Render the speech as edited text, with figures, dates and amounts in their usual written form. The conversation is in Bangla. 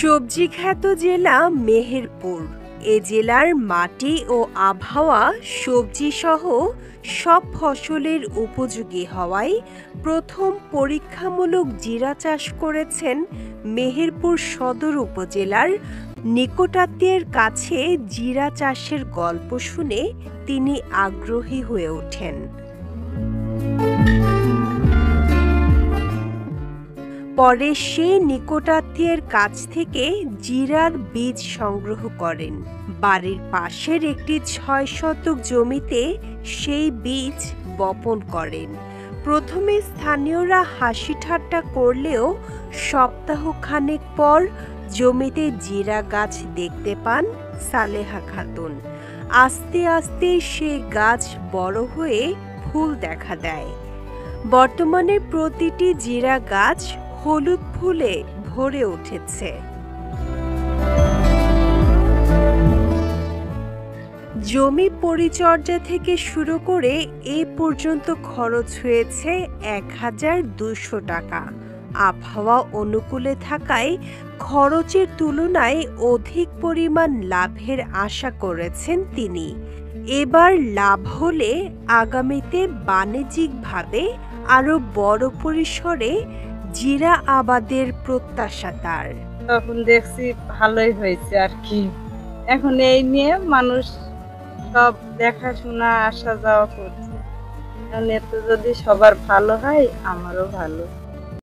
সবজি খ্যাত জেলা মেহেরপুর। এ জেলার মাটি ও আবহাওয়া সবজি সহ সব ফসলের উপযোগী হওয়ায় প্রথম পরীক্ষামূলক জিরা চাষ করেছেন মেহেরপুর সদর উপজেলার নিকটাত্মীয়ের কাছে। জিরা চাষের গল্প শুনে তিনি আগ্রহী হয়ে ওঠেন। পরে সে নিকটাত্মীয়ের কাছ থেকে জিরার বীজ সংগ্রহ করেন। বাড়ির পাশের একটি ৬ শতক জমিতে সেই বীজ বপন করেন। প্রথমে স্থানীয়রা হাসি ঠাট্টা করলেও সপ্তাহখানেক পর জমিতে জিরা গাছ দেখতে পান সালেহা খাতুন। আস্তে আস্তে সে গাছ বড় হয়ে ফুল দেখা দেয়। বর্তমানে প্রতিটি জিরা গাছ হলুদ ফুলে ভরে উঠেছে। জমি পরিচর্যা থেকে শুরু করে এ পর্যন্ত খরচ হয়েছে ১,২০০ টাকা। আবহাওয়া অনুকূলে থাকায় খরচের তুলনায় অধিক পরিমাণ লাভের আশা করেছেন তিনি। এবার লাভ হলে আগামীতে বাণিজ্যিকভাবে আরো বড় পরিসরে জিরা আবাদের প্রত্যাশা তার। তখন দেখছি ভালোই হয়েছে আর কি। এখন এই নিয়ে মানুষ সব দেখাশোনা আসা যাওয়া করছে। এখন এতে যদি সবার ভালো হয় আমারও ভালো।